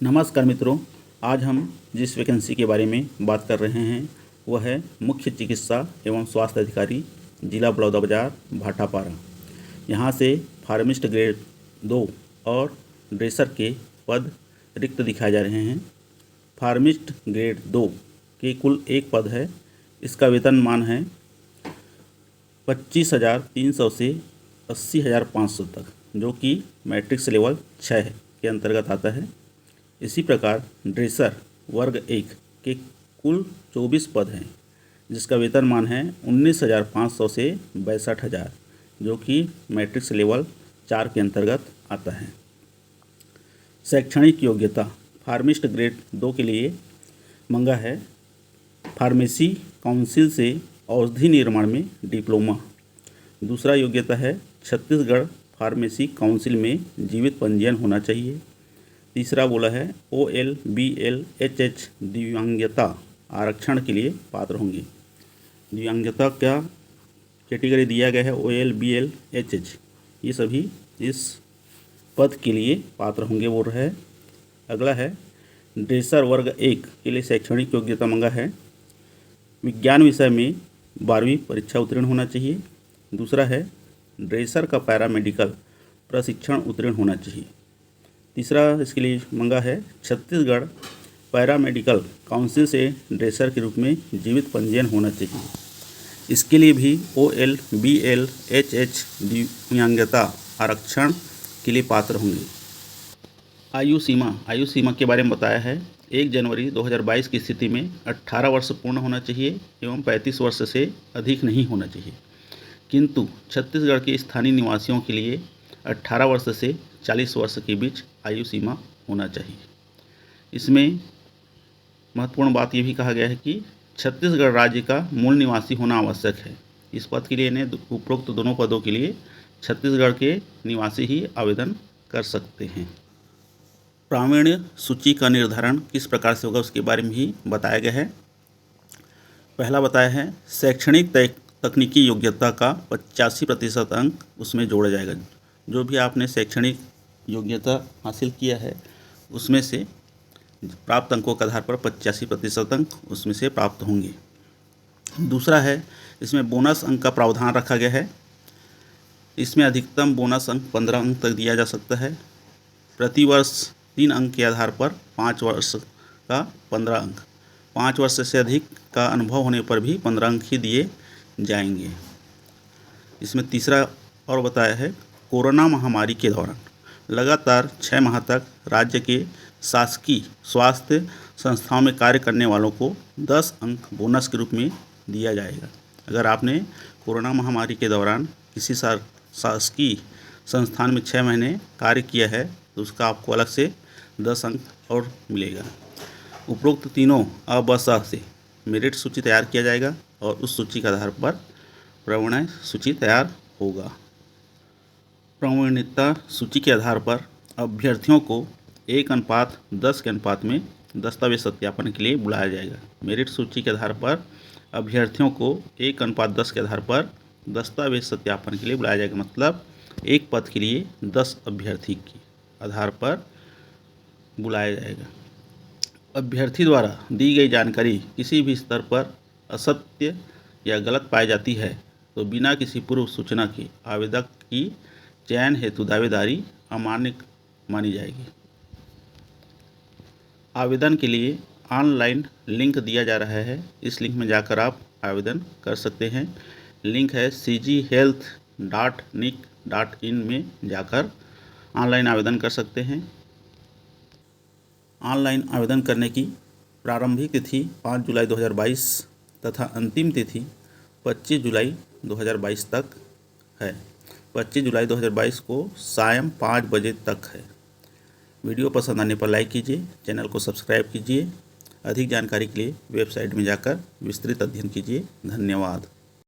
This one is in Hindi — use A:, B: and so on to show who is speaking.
A: नमस्कार मित्रों, आज हम जिस वैकेंसी के बारे में बात कर रहे हैं वह है मुख्य चिकित्सा एवं स्वास्थ्य अधिकारी, जिला बलौदाबाजार भाटापारा। यहाँ से फार्मिस्ट ग्रेड 2 और ड्रेसर के पद रिक्त दिखाए जा रहे हैं। फार्मिस्ट ग्रेड 2 के कुल 1 पद है। इसका वेतनमान है 25,300 से 80,500 तक, जो कि मैट्रिक्स लेवल 6 के अंतर्गत आता है। इसी प्रकार ड्रेसर वर्ग 1 के कुल 24 पद हैं, जिसका वेतनमान है 19,500 से 62,000, जो कि मैट्रिक्स लेवल 4 के अंतर्गत आता है। शैक्षणिक योग्यता फार्मिस्ट ग्रेड 2 के लिए मंगा है फार्मेसी काउंसिल से औषधि निर्माण में डिप्लोमा। दूसरा योग्यता है छत्तीसगढ़ फार्मेसी काउंसिल में जीवित पंजीयन होना चाहिए। तीसरा बोला है OL, BL, HH दिव्यांगता आरक्षण के लिए पात्र होंगे। दिव्यांगता का कैटेगरी दिया गया है OL, BL, HH, ये सभी इस पद के लिए पात्र होंगे बोल रहा है। अगला है ड्रेसर वर्ग 1 के लिए शैक्षणिक योग्यता मंगा है विज्ञान विषय में 12वीं परीक्षा उत्तीर्ण होना चाहिए। दूसरा है ड्रेसर का पैरामेडिकल प्रशिक्षण उत्तीर्ण होना चाहिए। तीसरा इसके लिए मंगा है छत्तीसगढ़ पैरामेडिकल काउंसिल से ड्रेसर के रूप में जीवित पंजीयन होना चाहिए। इसके लिए भी OL, BL, HH दिव्यांगता आरक्षण के लिए पात्र होंगे। आयु सीमा के बारे में बताया है 1 जनवरी 2022 की स्थिति में 18 वर्ष पूर्ण होना चाहिए एवं 35 वर्ष से अधिक नहीं होना चाहिए। किंतु छत्तीसगढ़ के स्थानीय निवासियों के लिए 18 वर्ष से 40 वर्ष के बीच आयु सीमा होना चाहिए। इसमें महत्वपूर्ण बात ये भी कहा गया है कि छत्तीसगढ़ राज्य का मूल निवासी होना आवश्यक है। इस पद के लिए ने उपरोक्त दोनों पदों के लिए छत्तीसगढ़ के निवासी ही आवेदन कर सकते हैं। प्रावीण्य सूची का निर्धारण किस प्रकार से होगा उसके बारे में भी बताया गया है। पहला बताया है शैक्षणिक तकनीकी योग्यता का 85% अंक उसमें जोड़ा जाएगा। जो भी आपने शैक्षणिक योग्यता हासिल किया है उसमें से प्राप्त अंकों के आधार पर 85% अंक उसमें से प्राप्त होंगे। दूसरा है इसमें बोनस अंक का प्रावधान रखा गया है। इसमें अधिकतम बोनस अंक 15 अंक तक दिया जा सकता है। प्रति वर्ष 3 अंक के आधार पर 5 वर्ष का 15 अंक, 5 वर्ष से अधिक का अनुभव होने पर भी 15 अंक ही दिए जाएंगे। इसमें तीसरा और बताया है कोरोना महामारी के दौरान लगातार 6 माह तक राज्य के शासकीय स्वास्थ्य संस्थाओं में कार्य करने वालों को 10 अंक बोनस के रूप में दिया जाएगा। अगर आपने कोरोना महामारी के दौरान किसी शासकीय संस्थान में 6 महीने कार्य किया है तो उसका आपको अलग से 10 अंक और मिलेगा। उपरोक्त तीनों अ से मेरिट सूची तैयार किया जाएगा और उस सूची के आधार पर प्रवीणता सूची तैयार होगा। प्रवीणता सूची के आधार पर अभ्यर्थियों को 1:10 के अनुपात में दस्तावेज सत्यापन के लिए बुलाया जाएगा। मेरिट सूची के आधार पर अभ्यर्थियों को 1:10 के आधार पर दस्तावेज सत्यापन के लिए बुलाया जाएगा। मतलब एक पद के लिए 10 अभ्यर्थी के आधार पर बुलाया जाएगा। अभ्यर्थी द्वारा दी गई जानकारी किसी भी स्तर पर असत्य या गलत पाई जाती है तो बिना किसी पूर्व सूचना के आवेदक की चयन हेतु दावेदारी अमान्य मानी जाएगी। आवेदन के लिए ऑनलाइन लिंक दिया जा रहा है। इस लिंक में जाकर आप आवेदन कर सकते हैं। लिंक है cghealth.nic.in में जाकर ऑनलाइन आवेदन कर सकते हैं। ऑनलाइन आवेदन करने की प्रारंभिक तिथि 5 जुलाई 2022 तथा अंतिम तिथि 25 जुलाई 2022 तक है। 25 जुलाई 2022 को सायं 5 बजे तक है। वीडियो पसंद आने पर लाइक कीजिए, चैनल को सब्सक्राइब कीजिए। अधिक जानकारी के लिए वेबसाइट में जाकर विस्तृत अध्ययन कीजिए। धन्यवाद।